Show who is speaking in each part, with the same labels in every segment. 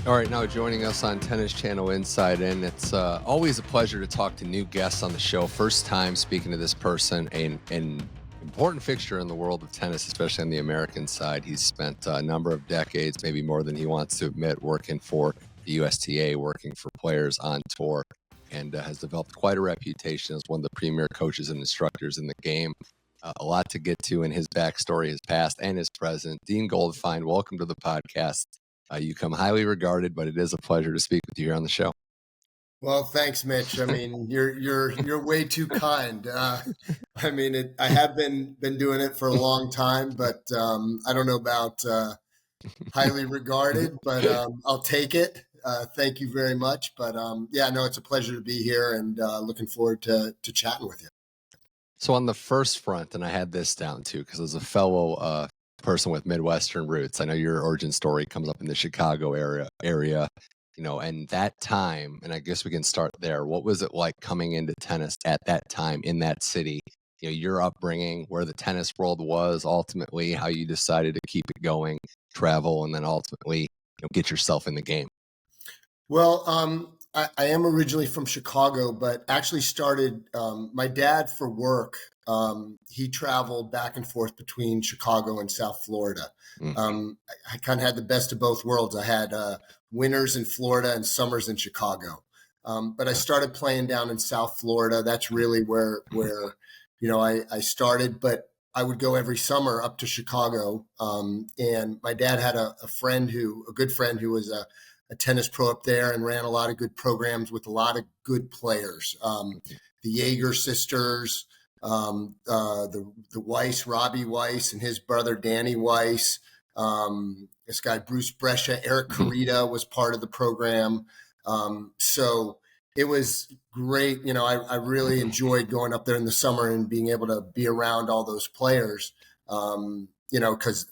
Speaker 1: All right, now joining us on Tennis Channel Inside In. It's always a pleasure to talk to new guests on the show. First time speaking to this person, an important fixture in the world of tennis, especially on the American side. He's spent a number of decades, maybe more than he wants to admit, working for the USTA, working for players on tour, and has developed quite a reputation as one of the premier coaches and instructors in the game. A lot to get to in his backstory, his past, and his present. Dean Goldfine, welcome to the podcast. You come highly regarded, but it is a pleasure to speak with you here on the show.
Speaker 2: Well, thanks, Mitch. I mean, you're way too kind. I have been doing it for a long time, but I don't know about highly regarded, but I'll take it. Thank you very much. But yeah, no, it's a pleasure to be here, and looking forward to chatting with you.
Speaker 1: So on the first front, and I had this down too, because as a fellow person with Midwestern roots, I know your origin story comes up in the Chicago area, and that time, and I guess we can start there. What was it like coming into tennis at that time in that city? Your upbringing, where the tennis world was, ultimately how you decided to keep it going, travel, and then ultimately, get yourself in the game.
Speaker 2: Well, I am originally from Chicago, but actually started my dad for work. He traveled back and forth between Chicago and South Florida. I kind of had the best of both worlds. I had winters in Florida and summers in Chicago. But I started playing down in South Florida. That's really where I started. But I would go every summer up to Chicago. And my dad had a good friend who was a tennis pro up there and ran a lot of good programs with a lot of good players. The Jaeger sisters, the Weiss, Robbie Weiss, and his brother Danny Weiss. This guy Bruce Brescia, Eric Carita was part of the program. So it was great. I really enjoyed going up there in the summer and being able to be around all those players. Because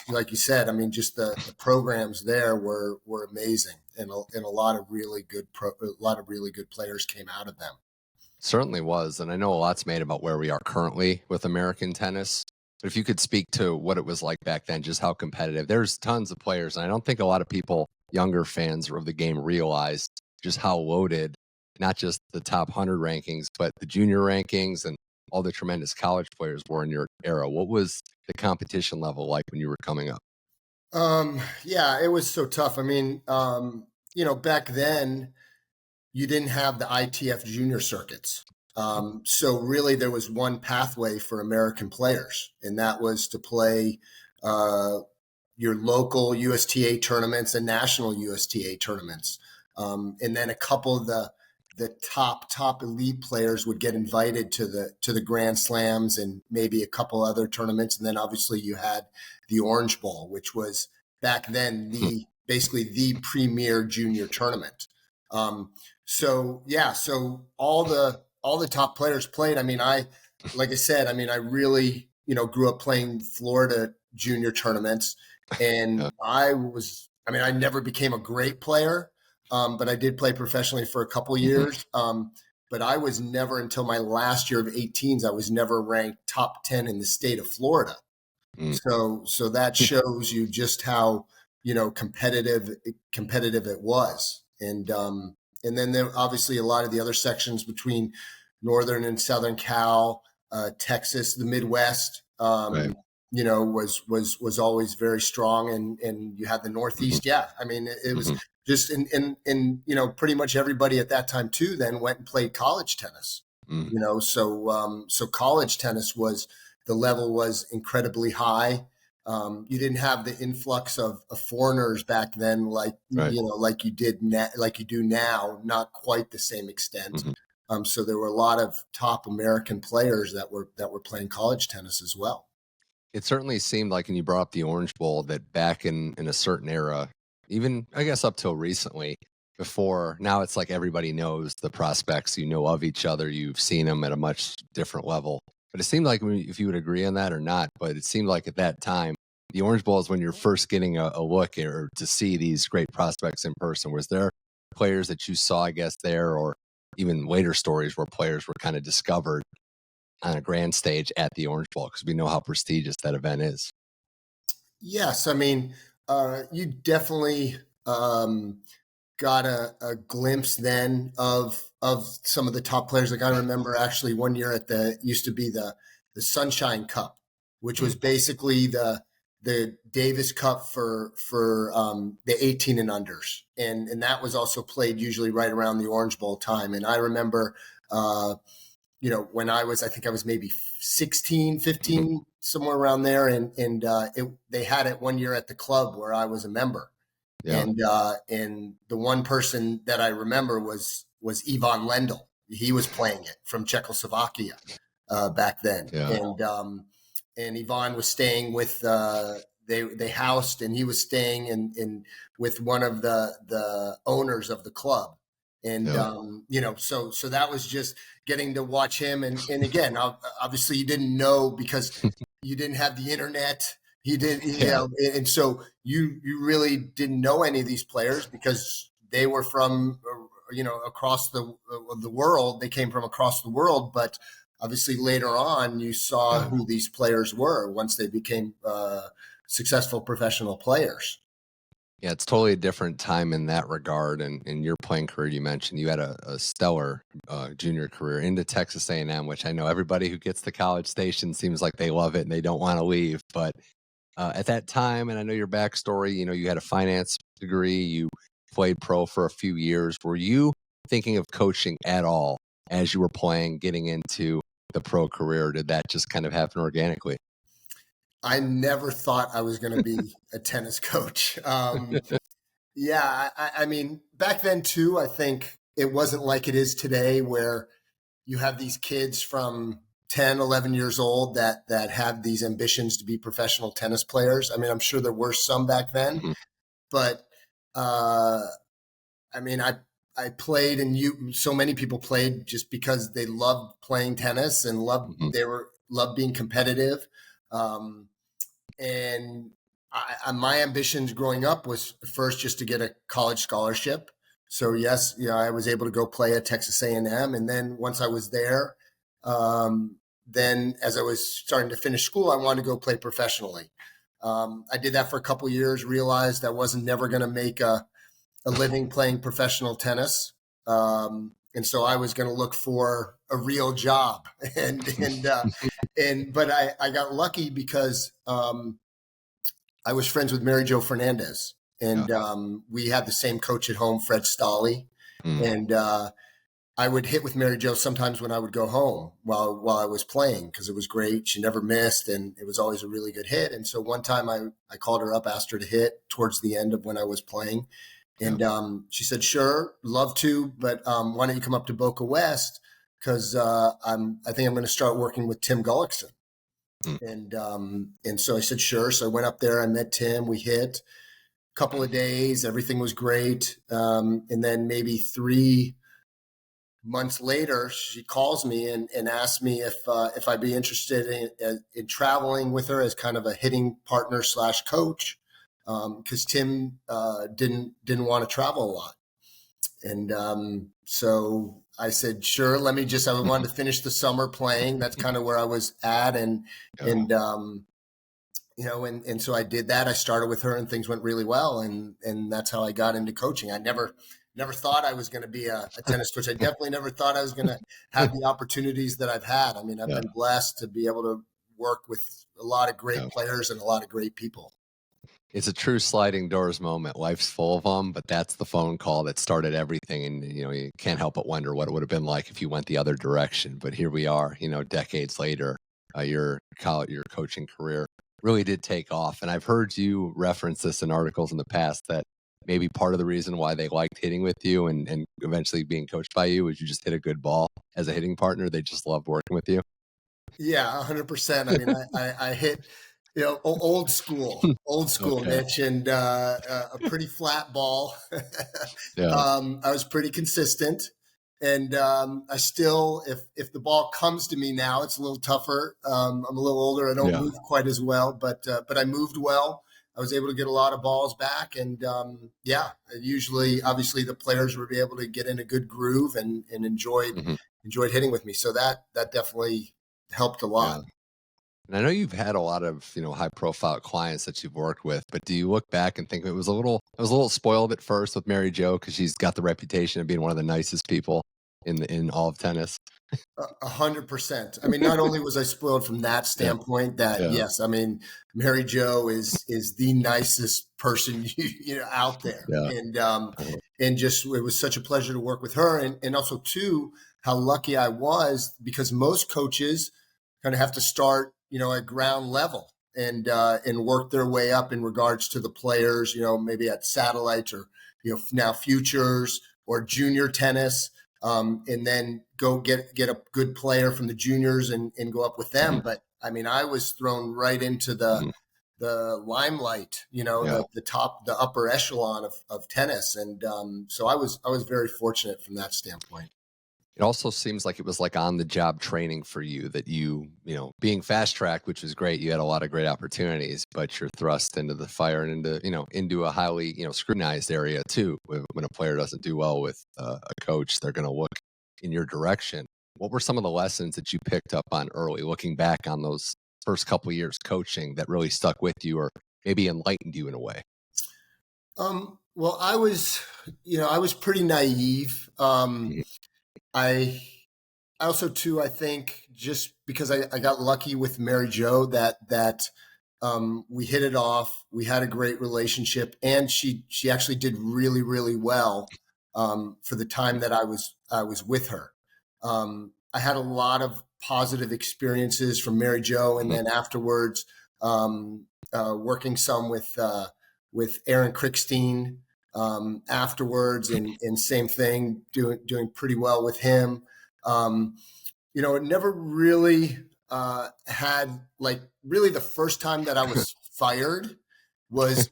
Speaker 2: like you said, I mean, just the programs there were amazing, and a lot of really good players came out of them.
Speaker 1: Certainly was, and I know a lot's made about where we are currently with American tennis. But if you could speak to what it was like back then, just how competitive. There's tons of players, and I don't think a lot of people, younger fans of the game, realize just how loaded, not just the top 100 rankings, but the junior rankings and all the tremendous college players were in your era. What was the competition level like when you were coming up?
Speaker 2: Yeah, it was so tough. I mean, back then you didn't have the ITF junior circuits. So really there was one pathway for American players, and that was to play your local USTA tournaments and national USTA tournaments. And then a couple of the top elite players would get invited to the Grand Slams and maybe a couple other tournaments. And then obviously you had the Orange Bowl, which was back then basically the premier junior tournament. So all the top players played. I mean, like I said, I really, grew up playing Florida junior tournaments, and I never became a great player. But I did play professionally for a couple years. But I was never, until my last year of 18s, I was never ranked top 10 in the state of Florida. So that shows you just how, competitive it was. And then there obviously a lot of the other sections between Northern and Southern Cal, Texas, the Midwest,
Speaker 1: Right.
Speaker 2: was always very strong. And you had the Northeast. Yeah. I mean, it was just in pretty much everybody at that time too, then went and played college tennis, so college tennis the level was incredibly high. You didn't have the influx of foreigners back then, like like you do now, not quite the same extent. So there were a lot of top American players that were playing college tennis as well.
Speaker 1: It certainly seemed like, and you brought up the Orange Bowl, that back in a certain era, even I guess up till recently, before now it's like everybody knows the prospects, of each other, you've seen them at a much different level. But it seemed like, if you would agree on that or not, but it seemed like at that time, the Orange Bowl is when you're first getting a look or to see these great prospects in person. Was there players that you saw, I guess, there, or even later stories where players were kind of discovered on a grand stage at the Orange Bowl, because we know how prestigious that event is?
Speaker 2: Yes, I mean, you definitely um, got a glimpse then of some of the top players. Like I remember actually one year at used to be the Sunshine Cup, which was basically the Davis Cup for the 18 and unders, and that was also played usually right around the Orange Bowl time. And I remember, when I think I was maybe 16, 15, somewhere around there, and they had it one year at the club where I was a member. Yeah. And the one person that I remember was Ivan Lendl. He was playing it from Czechoslovakia back then. Yeah. And Ivan was staying with they housed, and he was staying in with one of the owners of the club. And so that was just getting to watch him. And again, obviously you didn't know because you didn't have the internet. He did, and so you really didn't know any of these players because they were from, across the world. They came from across the world, but obviously later on you saw who these players were once they became successful professional players.
Speaker 1: Yeah, it's totally a different time in that regard. And in your playing career, you mentioned you had a stellar junior career into Texas A&M, which I know everybody who gets to College Station seems like they love it and they don't want to leave, but at that time, and I know your backstory, you had a finance degree, you played pro for a few years. Were you thinking of coaching at all as you were playing, getting into the pro career? Or did that just kind of happen organically?
Speaker 2: I never thought I was going to be a tennis coach. Yeah, I mean, back then too, I think it wasn't like it is today where you have these kids from 10, 11 years old that have these ambitions to be professional tennis players. I mean, I'm sure there were some back then, but I mean, I played, and so many people played just because they loved playing tennis and loved being competitive. And my ambitions growing up was first just to get a college scholarship. So yes, I was able to go play at Texas A&M, and then once I was there, then as I was starting to finish school, I wanted to go play professionally. I did that for a couple of years, realized I wasn't never going to make a living playing professional tennis. And so I was going to look for a real job. But I got lucky because I was friends with Mary Joe Fernandez, and we had the same coach at home, Fred Stolley. And I would hit with Mary Jo sometimes when I would go home while I was playing because it was great. She never missed, and it was always a really good hit. And so one time I called her up, asked her to hit towards the end of when I was playing. And she said, sure, love to, but why don't you come up to Boca West? Because I think I'm going to start working with Tim Gullickson. And so I said, sure. So I went up there, I met Tim, we hit a couple of days, everything was great. And then maybe 3 months later, she calls me and asks me if I'd be interested in traveling with her as kind of a hitting partner / coach, because Tim didn't want to travel a lot. And so I said, sure, I wanted to finish the summer playing. That's kind of where I was at. And so I did that. I started with her and things went really well. And that's how I got into coaching. I never thought I was going to be a tennis coach. I definitely never thought I was going to have the opportunities that I've had. I mean, I've been blessed to be able to work with a lot of great players and a lot of great people.
Speaker 1: It's a true sliding doors moment. Life's full of them, but that's the phone call that started everything. And, you can't help but wonder what it would have been like if you went the other direction. But here we are, decades later, your coaching career really did take off. And I've heard you reference this in articles in the past that maybe part of the reason why they liked hitting with you and eventually being coached by you was you just hit a good ball as a hitting partner. They just loved working with you.
Speaker 2: Yeah, 100%. I mean, I hit, old school, okay. Mitch, and a pretty flat ball. I was pretty consistent. And I still, if the ball comes to me now, it's a little tougher. I'm a little older. I don't move quite as well, but I moved well. I was able to get a lot of balls back. And usually, obviously, the players would be able to get in a good groove and enjoyed hitting with me. So that definitely helped a lot.
Speaker 1: And I know you've had a lot of, high profile clients that you've worked with, but do you look back and think it was a little spoiled at first with Mary Joe because she's got the reputation of being one of the nicest people in all of tennis?
Speaker 2: 100%. I mean, not only was I spoiled from that
Speaker 1: Yeah.
Speaker 2: standpoint, that
Speaker 1: Yeah.
Speaker 2: yes, I mean, Mary Jo is the nicest person out there,
Speaker 1: Yeah.
Speaker 2: and
Speaker 1: Uh-huh.
Speaker 2: just it was such a pleasure to work with her, and also too how lucky I was, because most coaches kind of have to start at ground level and work their way up in regards to the players, maybe at satellites, or now futures or junior tennis, and then go get a good player from the juniors and go up with them.
Speaker 1: Mhm.
Speaker 2: But I mean, I was thrown right into
Speaker 1: Mhm.
Speaker 2: the limelight,
Speaker 1: Yeah.
Speaker 2: the upper echelon of tennis, and so I was very fortunate from that standpoint.
Speaker 1: It also seems like it was like on the job training for you that being fast tracked, which was great. You had a lot of great opportunities, but you're thrust into the fire and into a highly, scrutinized area too. When a player doesn't do well with a coach, they're going to look in your direction. What were some of the lessons that you picked up on early, looking back on those first couple of years coaching that really stuck with you or maybe enlightened you in a way?
Speaker 2: Well, I was pretty naive.
Speaker 1: Mhm.
Speaker 2: I also too, I think, just because I got lucky with Mary Jo, that we hit it off. We had a great relationship, and she actually did really really well for the time that I was with her. I had a lot of positive experiences from Mary Jo, and
Speaker 1: Mhm.
Speaker 2: then afterwards, working some with Aaron Crickstein afterwards, and same thing, doing pretty well with him. Um, it never really had, like, really the first time that I was fired was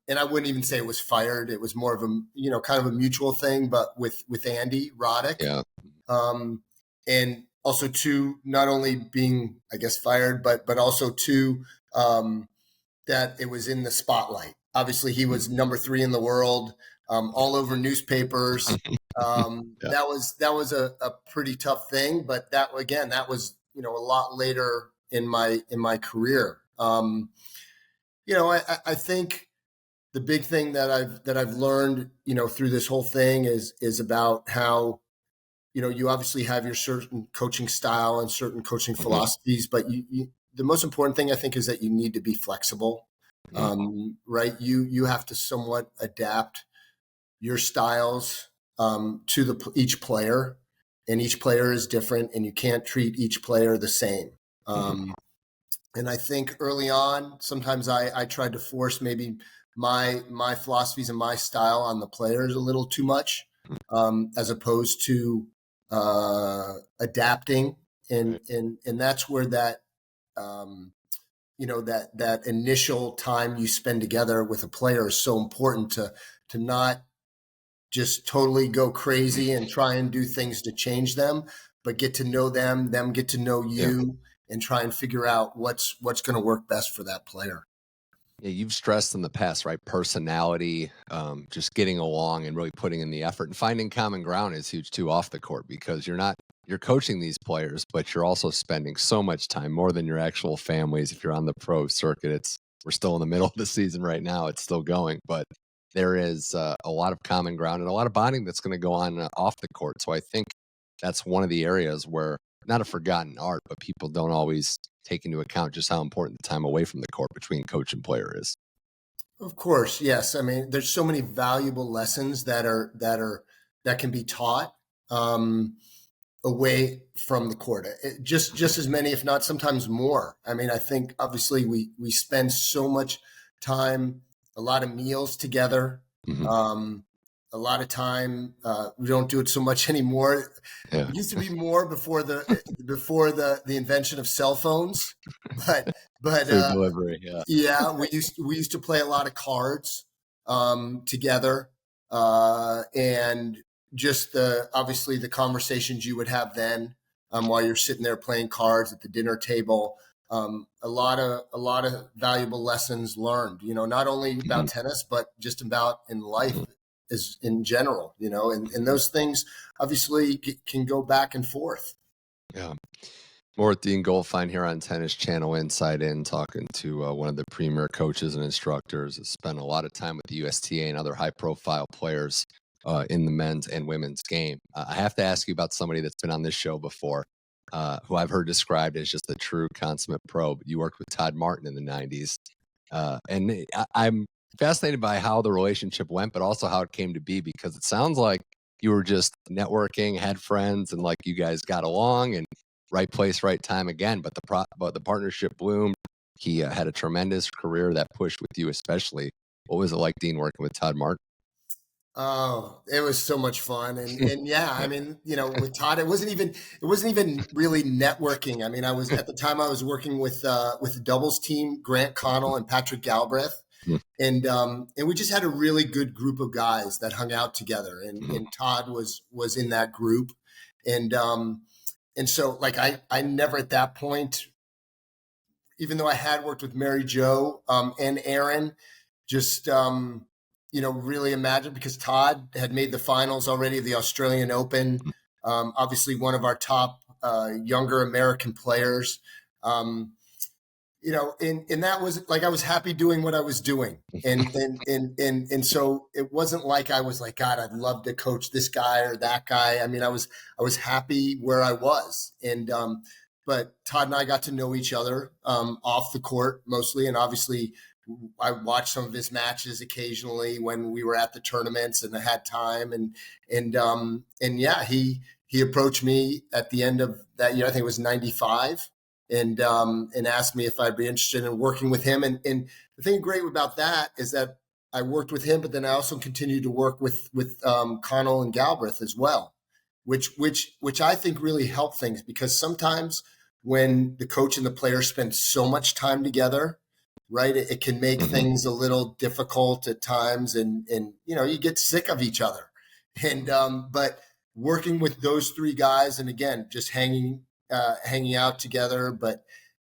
Speaker 2: and I wouldn't even say it was fired. It was more of a kind of a mutual thing, but with Andy Roddick,
Speaker 1: Yeah.
Speaker 2: um, and also too, not only being, I guess, fired, but also too, that it was in the spotlight. Obviously, he was number three in the world, all over newspapers.
Speaker 1: Yeah.
Speaker 2: That was a pretty tough thing, but that was a lot later in my career. I think the big thing that I've learned through this whole thing is about how you obviously have your certain coaching style and certain coaching
Speaker 1: Mhm.
Speaker 2: philosophies, but the most important thing I think is that you need to be flexible.
Speaker 1: Mhm.
Speaker 2: Right? You have to somewhat adapt your styles to each player, and each player is different, and you can't treat each player the same.
Speaker 1: Mhm.
Speaker 2: And I think early on, sometimes I tried to force maybe my philosophies and my style on the players a little too much, as opposed to adapting, and
Speaker 1: Right.
Speaker 2: that's where um, that initial time you spend together with a player is so important, to not just totally go crazy and try and do things to change them, but get to know them get to know
Speaker 1: Yeah.
Speaker 2: you, and try and figure out what's going to work best for that player.
Speaker 1: Yeah, you've stressed in the past, right? Personality, just getting along and really putting in the effort and finding common ground is huge too off the court because you're coaching these players, but you're also spending so much time more than your actual families. If you're on the pro circuit, we're still in the middle of the season right now. It's still going, but there is a lot of common ground and a lot of bonding that's going to go on off the court. So I think that's one of the areas where not a forgotten art, but people don't always take into account just how important the time away from the court between coach and player is.
Speaker 2: Of course, yes. I mean, there's so many valuable lessons that can be taught away from the court. Just as many, if not sometimes more. I mean, I think obviously we spend so much time, a lot of meals together,
Speaker 1: Mhm.
Speaker 2: um, a lot of time. We don't do it so much anymore.
Speaker 1: Yeah.
Speaker 2: It used to be more before the invention of cell phones, but but
Speaker 1: Food delivery, yeah.
Speaker 2: yeah, we used to play a lot of cards together, and just the obviously the conversations you would have then, while you're sitting there playing cards at the dinner table. A lot of valuable lessons learned. Not only
Speaker 1: Mhm.
Speaker 2: about tennis, but just about in life
Speaker 1: Mhm.
Speaker 2: as in general. And those things obviously can go back and forth.
Speaker 1: Yeah. More with Dean Goldfine here on Tennis Channel Inside In, talking to one of the premier coaches and instructors. Has spent a lot of time with the USTA and other high-profile players in the men's and women's game. I have to ask you about somebody that's been on this show before, who I've heard described as just a true consummate pro. But you worked with Todd Martin in the '90s, I'm fascinated by how the relationship went, but also how it came to be, because it sounds like you were just networking, had friends, and like you guys got along and right place, right time again. But the partnership bloomed. He had a tremendous career that pushed with you, especially. What was it like, Dean, working with Todd Martin?
Speaker 2: Oh, it was so much fun. And yeah, I mean, with Todd, it wasn't even really networking. I mean, at the time I was working with the doubles team, Grant Connell and Patrick Galbraith.
Speaker 1: Mhm.
Speaker 2: And we just had a really good group of guys that hung out together. And Todd was in that group. And so like I never at that point, even though I had worked with Mary Joe and Aaron, just really imagined, because Todd had made the finals already of the Australian Open. Obviously one of our top younger American players. And that was like, I was happy doing what I was doing. And so it wasn't like I was like, God, I'd love to coach this guy or that guy. I mean, I was happy where I was. But Todd and I got to know each other off the court mostly. And obviously I watched some of his matches occasionally when we were at the tournaments and I had time. And yeah, he approached me at the end of that year. I think it was 95. And asked me if I'd be interested in working with him. And the thing great about that is that I worked with him, but then I also continued to work with Connell and Galbraith as well, which I think really helped things, because sometimes when the coach and the player spend so much time together, right, it can make things a little difficult at times, and you get sick of each other. And but working with those three guys, and again, just hanging out together, but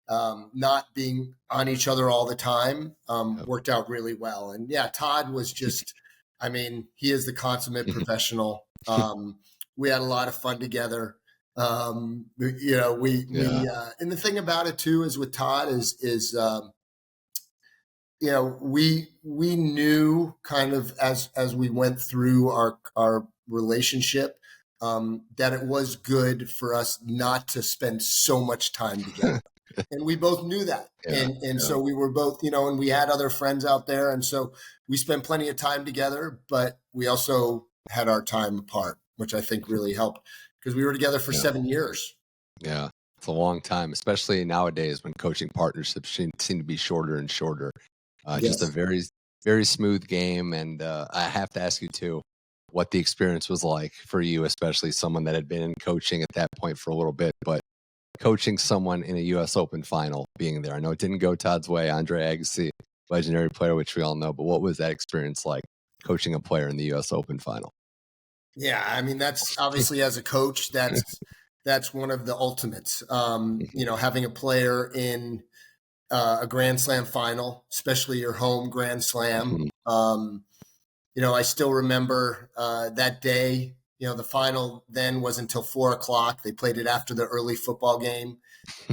Speaker 2: not being on each other all the time, worked out really well. And yeah, Todd was just, I mean, he is the consummate professional. We had a lot of fun together. And the thing about it too is with Todd is we knew kind of as we went through our relationship, that it was good for us not to spend so much time together. And we both knew that. So we were both, and we had other friends out there. And so we spent plenty of time together, but we also had our time apart, which I think really helped, because we were together for 7 years.
Speaker 1: Yeah. It's a long time, especially nowadays when coaching partnerships seem to be shorter and shorter. Just a very, very smooth game. And I have to ask you too, what the experience was like for you, especially someone that had been in coaching at that point for a little bit, but coaching someone in a US Open final, being there. I know it didn't go Todd's way, Andre Agassi, legendary player, which we all know, but what was that experience like, coaching a player in the US Open final?
Speaker 2: Yeah, I mean, that's obviously, as a coach, that's one of the ultimates. Having a player in a Grand Slam final, especially your home Grand Slam. I still remember that day. The final then was until 4:00. They played it after the early football game,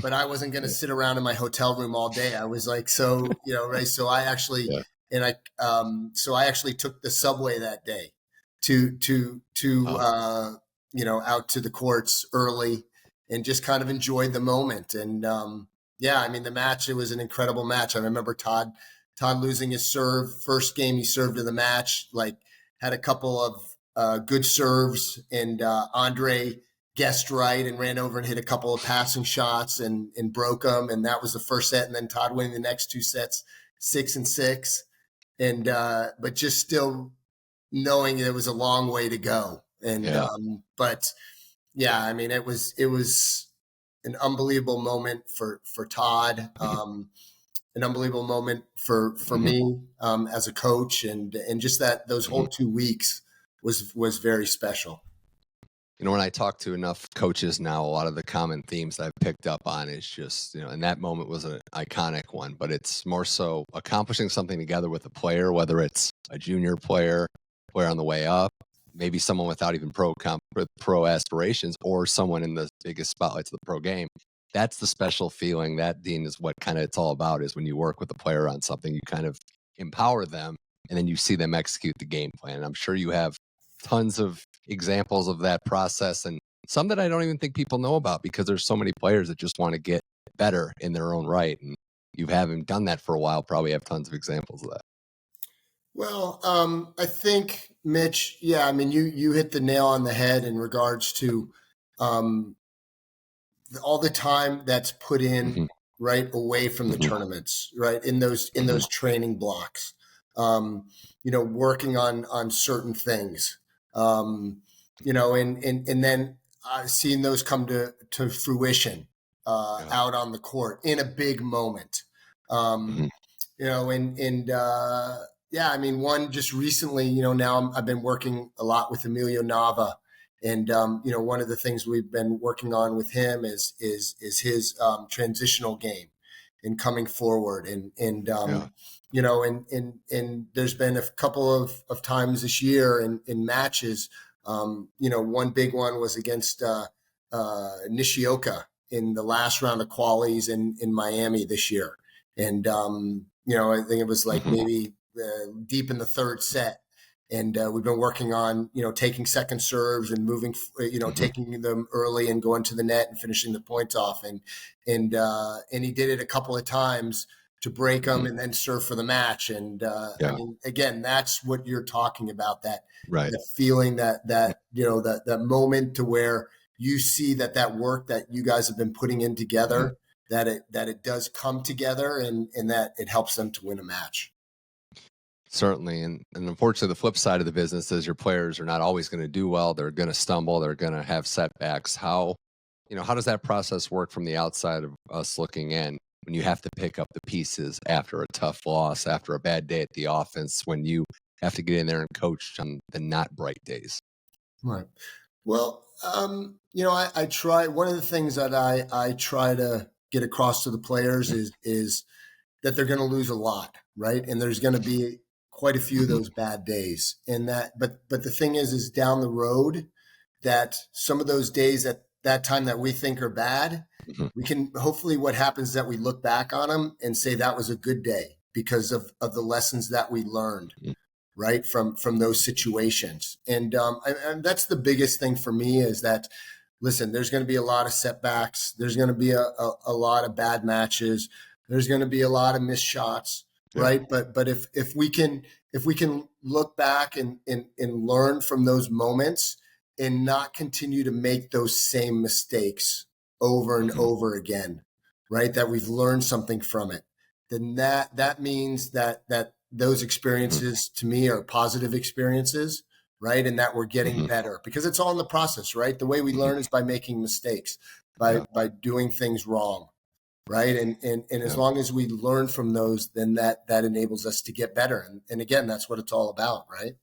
Speaker 2: but I wasn't going to sit around in my hotel room all day. I was like, right. So I actually, so I actually took the subway that day to out to the courts early and just kind of enjoyed the moment. And I mean, the match, it was an incredible match. I remember Todd losing his serve. First game he served in the match, like had a couple of good serves, and Andre guessed right and ran over and hit a couple of passing shots and broke them. And that was the first set. And then Todd winning the next two sets, 6-6. And but just still knowing it was a long way to go. And but yeah, I mean, it was an unbelievable moment for Todd. An unbelievable moment for me as a coach, and just that those whole 2 weeks was very special.
Speaker 1: When I talk to enough coaches now, a lot of the common themes I've picked up on is just, and that moment was an iconic one, but it's more so accomplishing something together with a player, whether it's a junior player on the way up, maybe someone without even pro aspirations, or someone in the biggest spotlights of the pro game. that's the special feeling. That, Dean, is what kind of it's all about, is when you work with a player on something, you kind of empower them and then you see them execute the game plan. And I'm sure you have tons of examples of that process, and some that I don't even think people know about, because there's so many players that just want to get better in their own right. And you haven't done that for a while, probably have tons of examples of that.
Speaker 2: Well, I think, Mitch, yeah, I mean, you hit the nail on the head in regards to um, all the time that's put in
Speaker 1: Hmm.
Speaker 2: right away from the
Speaker 1: Hmm.
Speaker 2: tournaments, right, in those training blocks, working on certain things, and then seeing those come to fruition
Speaker 1: Yeah.
Speaker 2: out on the court in a big moment. um,
Speaker 1: Hmm.
Speaker 2: yeah, I mean, one just recently, now I've been working a lot with Emilio Nava, and one of the things we've been working on with him is his transitional game and coming forward,
Speaker 1: Yeah.
Speaker 2: and there's been a couple of times this year in matches. One big one was against Nishioka in the last round of qualies in Miami this year. And, I think it was like
Speaker 1: Hmm.
Speaker 2: maybe deep in the third set. And we've been working on, taking second serves and moving,
Speaker 1: Hmm.
Speaker 2: taking them early and going to the net and finishing the points off. And he did it a couple of times to break them
Speaker 1: Hmm.
Speaker 2: and then serve for the match. And I
Speaker 1: Yeah.
Speaker 2: mean, again, that's what you're talking about, that
Speaker 1: Right.
Speaker 2: that feeling, that moment to where you see that work that you guys have been putting in
Speaker 1: Hmm.
Speaker 2: together, that it does come together, and that it helps them to win a match.
Speaker 1: Certainly. And unfortunately, the flip side of the business is your players are not always going to do well. They're going to stumble. They're going to have setbacks. How does that process work from the outside of us looking in, when you have to pick up the pieces after a tough loss, after a bad day at the offense, when you have to get in there and coach on the not bright days?
Speaker 2: Right. Well, I try. One of the things that I try to get across to the players is that they're going to lose a lot, right? And there's going to be quite a few of
Speaker 1: Hmm.
Speaker 2: those bad days. And but the thing is down the road, that some of those days at that time that we think are bad,
Speaker 1: Hmm.
Speaker 2: we can hopefully, what happens is that we look back on them and say that was a good day because of the lessons that we learned, right, from those situations. And that's the biggest thing for me, is that, listen, there's going to be a lot of setbacks, there's going to be a lot of bad matches, there's going to be a lot of missed shots,
Speaker 1: Yeah.
Speaker 2: right? But if we can look back and learn from those moments and not continue to make those same mistakes over and
Speaker 1: Hmm.
Speaker 2: over again, right, that we've learned something from it, then that means that those
Speaker 1: Hmm.
Speaker 2: experiences to me are positive experiences, right? And that we're getting
Speaker 1: Hmm.
Speaker 2: better, because it's all in the process, right? The way we
Speaker 1: Hmm.
Speaker 2: learn is by making mistakes, by
Speaker 1: Yeah.
Speaker 2: doing things wrong, right? And as
Speaker 1: Yeah.
Speaker 2: long as we learn from those, then that enables us to get better. And again, that's what it's all about, right?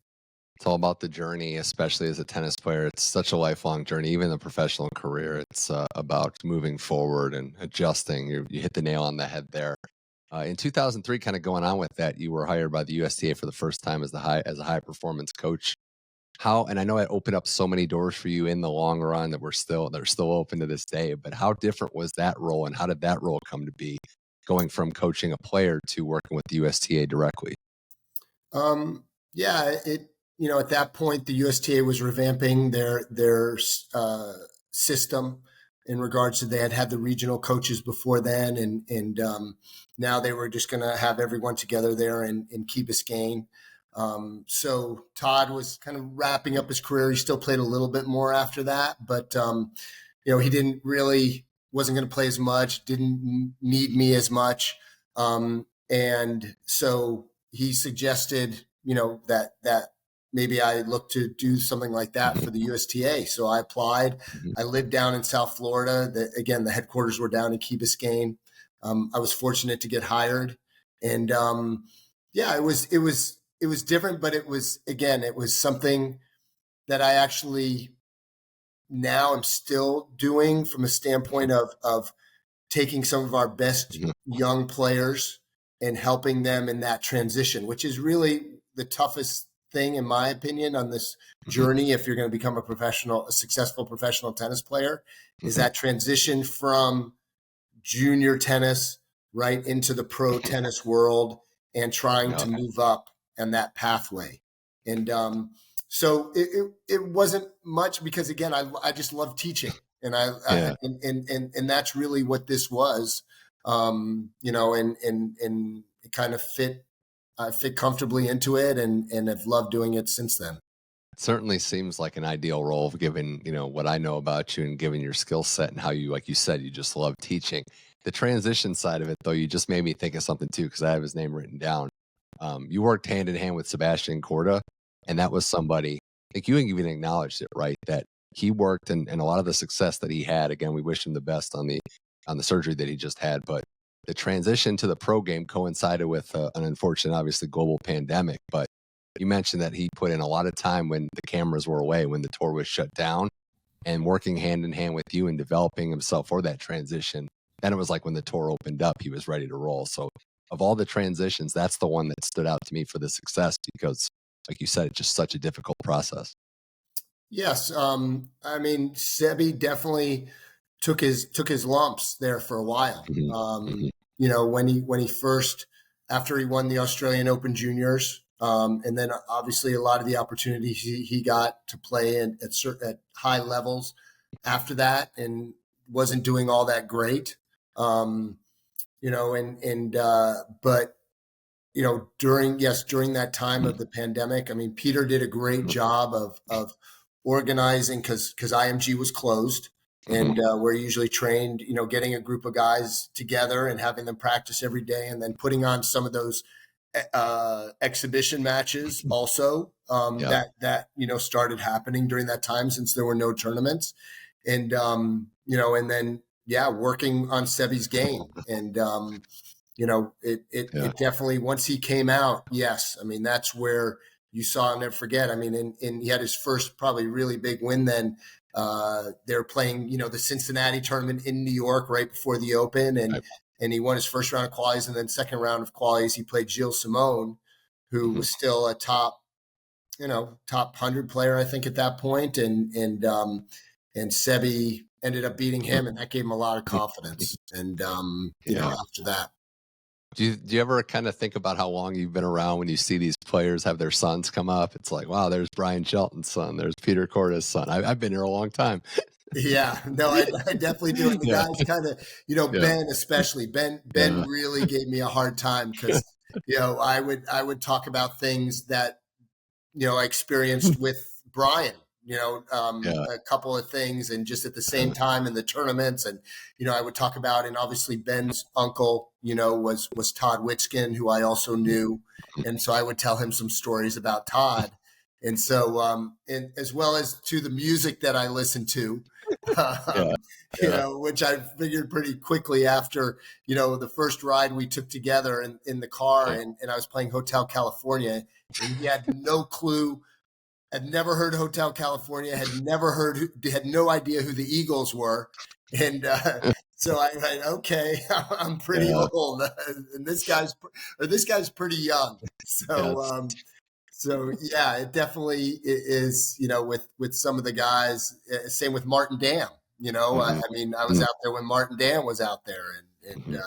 Speaker 1: It's all about the journey, especially as a tennis player. It's such a lifelong journey, even the professional career. It's about moving forward and adjusting. You hit the nail on the head there. In 2003, kind of going on with that, you were hired by the USTA for the first time as a high performance coach. And I know it opened up so many doors for you in the long run that are still open to this day. But how different was that role, and how did that role come to be, going from coaching a player to working with the USTA directly?
Speaker 2: Yeah, at that point, the USTA was revamping their system in regards to, they had the regional coaches before then, and now they were just going to have everyone together there in Key Biscayne. So Todd was kind of wrapping up his career. He still played a little bit more after that, but he didn't really, wasn't going to play as much, didn't need me as much, and so he suggested, that maybe I look to do something like that
Speaker 1: Mhm.
Speaker 2: for the USTA. So I applied.
Speaker 1: Mhm.
Speaker 2: I lived down in South Florida. Again, the headquarters were down in Key Biscayne. I was fortunate to get hired, and yeah, it was different, but it was something that I actually now am still doing, from a standpoint of taking some of our best
Speaker 1: Mhm.
Speaker 2: young players and helping them in that transition, which is really the toughest thing, in my opinion, on this
Speaker 1: Mhm.
Speaker 2: journey. If you're going to become a successful professional tennis player, is
Speaker 1: Mhm.
Speaker 2: that transition from junior tennis right into the pro tennis world and trying to move up and that pathway. And so it wasn't much because, again, I just love teaching. And and that's really what this was, and it kind of fit comfortably into it, and I've loved doing it since then.
Speaker 1: It certainly seems like an ideal role, given what I know about you and given your skill set and how you, like you said, you just love teaching. The transition side of it, though, you just made me think of something too, because I have his name written down. You worked hand in hand with Sebastian Korda, and that was somebody. I think you even acknowledged it, right? That he worked, and a lot of the success that he had. Again, we wish him the best on the surgery that he just had, but the transition to the pro game coincided with an unfortunate, obviously, global pandemic. But you mentioned that he put in a lot of time when the cameras were away, when the tour was shut down, and working hand in hand with you and developing himself for that transition. Then it was like when the tour opened up, he was ready to roll. So of all the transitions, that's the one that stood out to me for the success because, like you said, it's just such a difficult process.
Speaker 2: Yes. I mean, Sebi definitely took his lumps there for a while. When he first, after he won the Australian Open Juniors, and then obviously a lot of the opportunities he got to play at high levels after that, and wasn't doing all that great. But during that time of the pandemic, I mean, Peter did a great job of organizing because IMG was closed, and we're usually trained, getting a group of guys together and having them practice every day, and then putting on some of those exhibition matches also that started happening during that time, since there were no tournaments, and and then working on Sebi's game, and it definitely, once he came out, yes, I mean, that's where you saw, I'll never forget, I mean, and he had his first probably really big win then. They were playing the Cincinnati tournament in New York right before the Open, and he won his first round of qualies, and then second round of qualies he played Gilles Simon, who was still a top 100 player, I think, at that point, and Sebi ended up beating him, and that gave him a lot of confidence. And after that,
Speaker 1: do you ever kind of think about how long you've been around when you see these players have their sons come up? It's like, wow, there's Brian Shelton's son, there's Peter Korda's son. I've been here a long time.
Speaker 2: Yeah, no, I definitely do. And the guys kind of, Ben especially. Ben really gave me a hard time because, I would talk about things that, I experienced with Brian, a couple of things, and just at the same time in the tournaments. And, I would talk about, and obviously Ben's uncle, was Todd Witskin, who I also knew. And so I would tell him some stories about Todd. And so, and as well as to the music that I listened to, which I figured pretty quickly after, the first ride we took together in the car, and I was playing Hotel California, and he had no clue, had never heard Hotel California, had no idea who the Eagles were. And so I okay, I'm pretty old, and this guy's pretty young. So, it definitely is, with some of the guys, same with Martin Dam, I mean, I was out there when Martin Dam was out there, and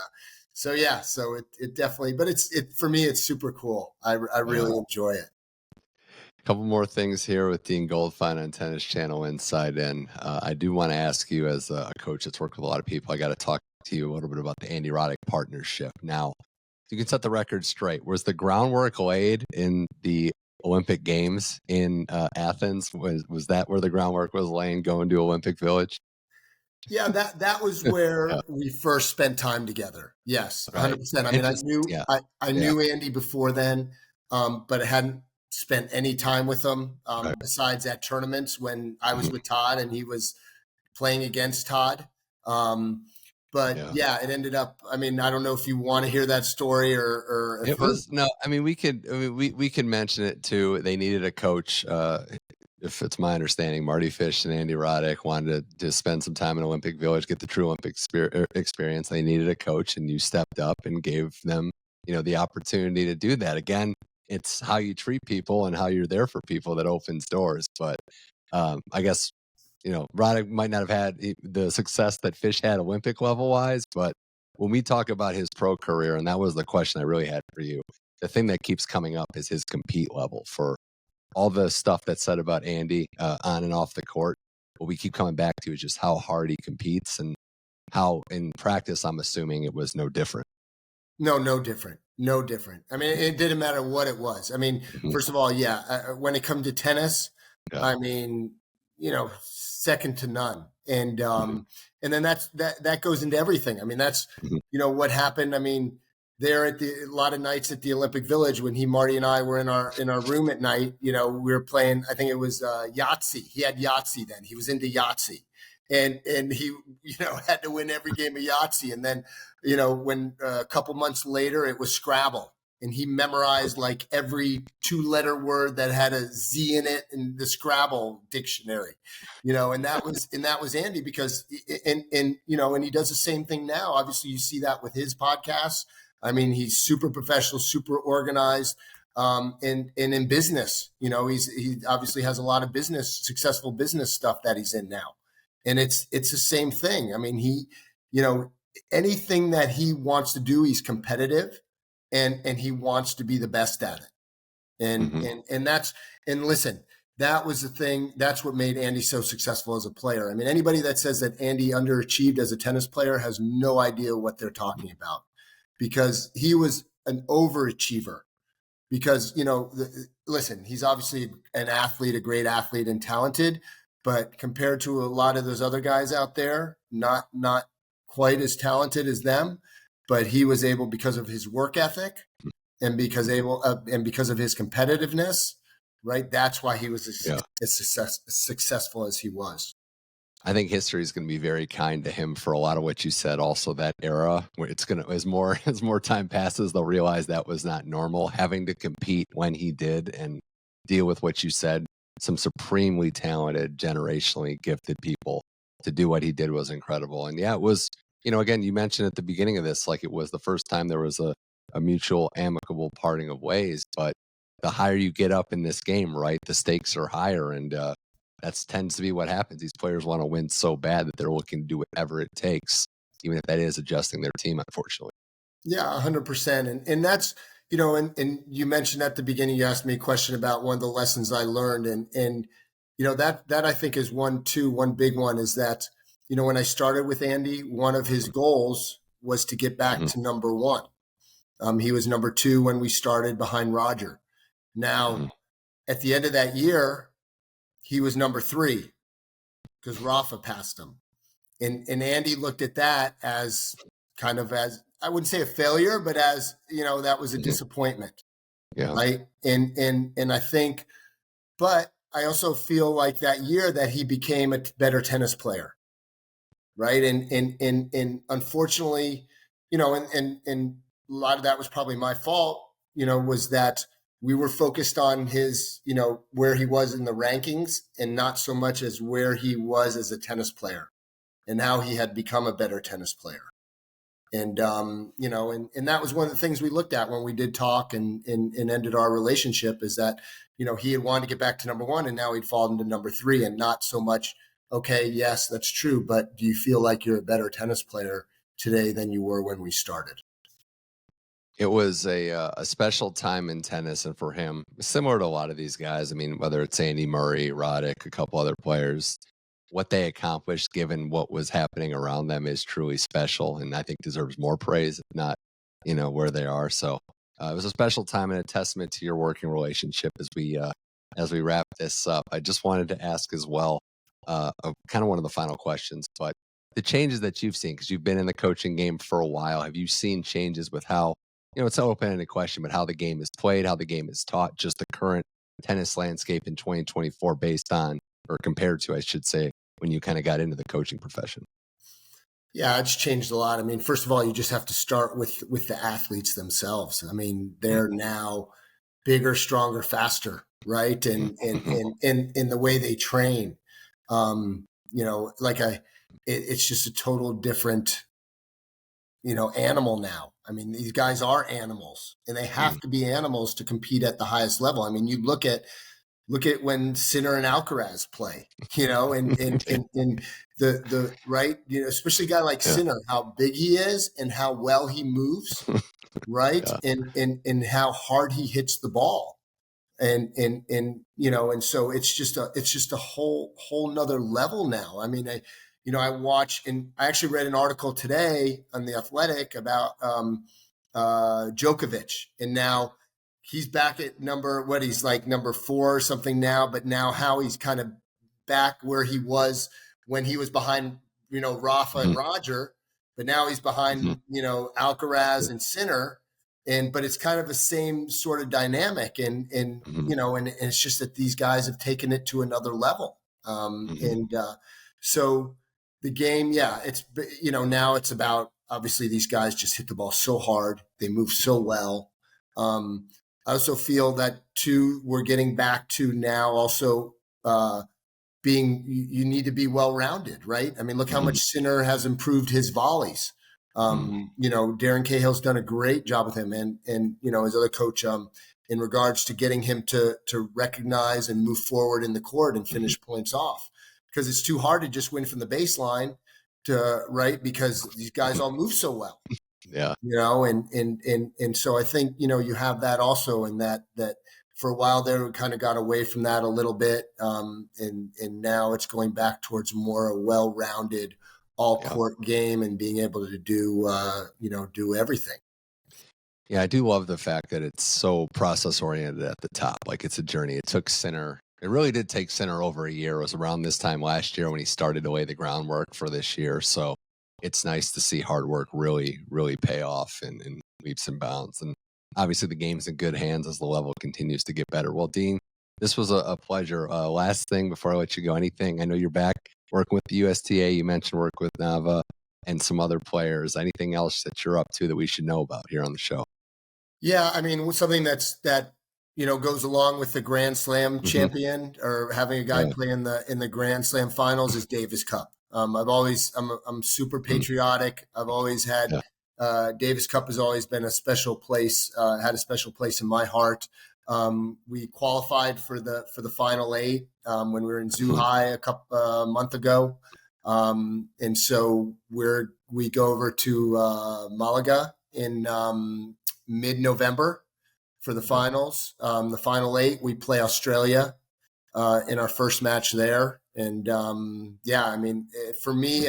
Speaker 2: so it definitely, but for me, it's super cool. I really enjoy it.
Speaker 1: Couple more things here with Dean Goldfine on Tennis Channel Inside In. I do want to ask you, as a coach that's worked with a lot of people, I got to talk to you a little bit about the Andy Roddick partnership. Now, you can set the record straight. Was the groundwork laid in the Olympic Games in Athens? Was that where the groundwork was laying, going to Olympic Village?
Speaker 2: Yeah, that was where we first spent time together. Yes, 100%. I mean, I knew Andy before then, but I hadn't spent any time with him besides at tournaments when I was with Todd and he was playing against Todd. But it ended up, I mean, I don't know if you want to hear that story or
Speaker 1: it was, no, I mean, we could mention it too. They needed a coach. If it's my understanding, Marty Fish and Andy Roddick wanted to spend some time in Olympic Village, get the true Olympic experience. They needed a coach, and you stepped up and gave them, the opportunity to do that. Again, it's how you treat people and how you're there for people that opens doors. But I guess, Roddick might not have had the success that Fish had Olympic level wise, but when we talk about his pro career, and that was the question I really had for you, the thing that keeps coming up is his compete level for all the stuff that's said about Andy on and off the court. What we keep coming back to is just how hard he competes and how in practice, I'm assuming it was no different.
Speaker 2: No, no different. No different. I mean, it didn't matter what it was. I mean,
Speaker 1: Mhm.
Speaker 2: first of all, yeah, when it comes to tennis,
Speaker 1: Yeah.
Speaker 2: I mean, second to none. And
Speaker 1: Mhm.
Speaker 2: and then that goes into everything. I mean, that's
Speaker 1: Mhm.
Speaker 2: what happened. I mean, there at a lot of nights at the Olympic Village when Marty and I were in our room at night, we were playing, I think it was Yahtzee. He had Yahtzee then. He was into Yahtzee. And he, had to win every game of Yahtzee. And then when a couple months later, it was Scrabble. And he memorized like every 2-letter word that had a Z in it in the Scrabble dictionary, and that was Andy because, and he does the same thing now. Obviously you see that with his podcasts. I mean, he's super professional, super organized, and in business, he obviously has a lot of successful business stuff that he's in now. And it's the same thing. I mean, he, anything that he wants to do, he's competitive and he wants to be the best at it. And
Speaker 1: Mhm.
Speaker 2: and listen, that was the thing. That's what made Andy so successful as a player. I mean, anybody that says that Andy underachieved as a tennis player has no idea what they're talking about, because he was an overachiever. Because listen, he's obviously an athlete, a great athlete, and talented, but compared to a lot of those other guys out there, not quite as talented as them. But he was able, because of his work ethic and because of his competitiveness, right? That's why he was
Speaker 1: Yeah.
Speaker 2: as successful as he was.
Speaker 1: I think history is going to be very kind to him for a lot of what you said. Also, that era where it's going to, as more as more time passes, they'll realize that was not normal. Having to compete when he did and deal with what you said, some supremely talented, generationally gifted people to do what he did was incredible. And yeah, it was. Again, you mentioned at the beginning of this, like it was the first time there was a mutual, amicable parting of ways. But the higher you get up in this game, right, the stakes are higher, and that tends to be what happens. These players want to win so bad that they're looking to do whatever it takes, even if that is adjusting their team, unfortunately.
Speaker 2: Yeah, 100%. And that's, and you mentioned at the beginning, you asked me a question about one of the lessons I learned. And that I think is one big one is that, when I started with Andy, one of his goals was to get back
Speaker 1: Mhm.
Speaker 2: to number one. He was number two when we started behind Roger.
Speaker 1: Mhm.
Speaker 2: Now, at the end of that year, he was number three because Rafa passed him. And Andy looked at that as kind of, as I wouldn't say a failure, but as that was a
Speaker 1: Mhm.
Speaker 2: disappointment,
Speaker 1: Yeah.
Speaker 2: right? And I think, but I also feel like that year that he became a better tennis player, right? And unfortunately, and a lot of that was probably my fault, was that we were focused on his, where he was in the rankings and not so much as where he was as a tennis player and how he had become a better tennis player. And and that was one of the things we looked at when we did talk and ended our relationship, is that he had wanted to get back to number one and now he'd fallen to number three, and not so much, okay, yes, that's true, but do you feel like you're a better tennis player today than you were when we started?
Speaker 1: It was a special time in tennis, and for him, similar to a lot of these guys. I mean, whether it's Andy Murray, Roddick, a couple other players, what they accomplished, given what was happening around them, is truly special, and I think deserves more praise, if not, where they are. So it was a special time and a testament to your working relationship as we wrap this up. I just wanted to ask as well, kind of one of the final questions, but the changes that you've seen, because you've been in the coaching game for a while, have you seen changes with how it's an open-ended question, but how the game is played, how the game is taught, just the current tennis landscape in 2024 based on, or compared to, I should say, when you kind of got into the coaching profession?
Speaker 2: Yeah, it's changed a lot. I mean, first of all, you just have to start with the athletes themselves. I mean, they're now bigger, stronger, faster, right? And in the way they train, like it's just a total different, animal now. I mean, these guys are animals, and they have to be animals to compete at the highest level. I mean, you look at look at when Sinner and Alcaraz play, and the right, especially a guy like
Speaker 1: Yeah.
Speaker 2: Sinner, how big he is and how well he moves, right,
Speaker 1: Yeah.
Speaker 2: and how hard he hits the ball, and so it's just a whole nother level now. I mean, I watch, and I actually read an article today on The Athletic about Djokovic, and now he's back at he's like number 4 or something now, but now how he's kind of back where he was when he was behind, Rafa and Roger, but now he's behind, Alcaraz and Sinner. But it's kind of the same sort of dynamic. And it's just that these guys have taken it to another level. So the game, it's, now it's about, obviously these guys just hit the ball so hard. They move so well. I also feel that too, we're getting back to now also you need to be well-rounded, right? I mean, look how much Sinner has improved his volleys. Darren Cahill's done a great job with him, and his other coach in regards to getting him to recognize and move forward in the court and finish points off, because it's too hard to just win from the baseline because these guys all move so well.
Speaker 1: Yeah.
Speaker 2: And so I think, you have that also, and that for a while there we kind of got away from that a little bit. And now it's going back towards more a well-rounded all court game and being able to do everything.
Speaker 1: Yeah. I do love the fact that it's so process oriented at the top. Like, it's a journey. It really did take Sinner over a year. It was around this time last year when he started to lay the groundwork for this year. So it's nice to see hard work really, really pay off in leaps and bounds. And obviously the game's in good hands as the level continues to get better. Well, Dean, this was a pleasure. Last thing before I let you go, anything, I know you're back working with the USTA. You mentioned work with Nava and some other players. Anything else that you're up to that we should know about here on the show?
Speaker 2: Yeah, I mean, something that goes along with the Grand Slam champion, or having a guy play in the Grand Slam finals, is Davis Cup. I'm super patriotic. I've always had Davis Cup has always been a special place. Had a special place in my heart. We qualified for the final 8 when we were in Zhuhai a month ago, and so we go over to Malaga in mid-November for the finals. The final 8, we play Australia in our first match there. And I mean, for me,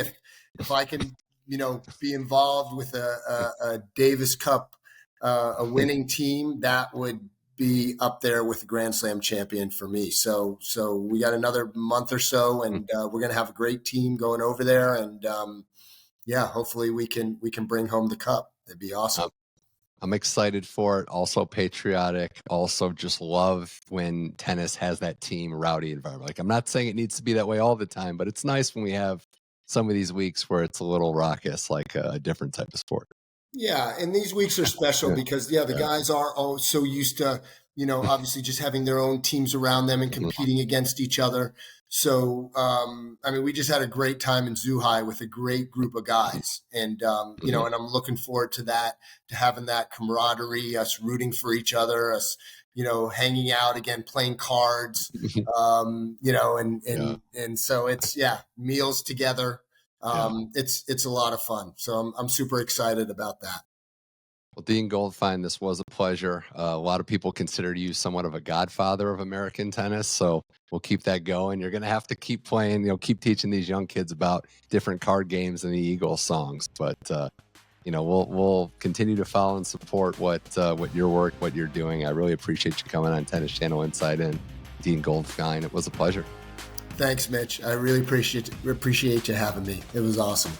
Speaker 2: if I can, be involved with a Davis Cup, a winning team, that would be up there with the Grand Slam champion for me. So we got another month or so, and we're going to have a great team going over there. And hopefully we can bring home the cup. That'd be awesome.
Speaker 1: I'm excited for it. Also patriotic. Also just love when tennis has that team rowdy environment. Like, I'm not saying it needs to be that way all the time, but it's nice when we have some of these weeks where it's a little raucous, like a different type of sport.
Speaker 2: Yeah, and these weeks are special because the guys are all so used to, obviously just having their own teams around them and competing against each other. So, I mean, we just had a great time in Zhuhai with a great group of guys, and and I'm looking forward to that, to having that camaraderie, us rooting for each other, us, hanging out again, playing cards, and so it's meals together. It's a lot of fun. So I'm super excited about that.
Speaker 1: Well, Dean Goldfine, this was a pleasure. A lot of people consider you somewhat of a godfather of American tennis, so we'll keep that going. You're going to have to keep playing, keep teaching these young kids about different card games and the Eagles songs. But we'll continue to follow and support what your work, what you're doing. I really appreciate you coming on Tennis Channel Inside In, Dean Goldfine. It was a pleasure.
Speaker 2: Thanks, Mitch. I really appreciate you having me. It was awesome.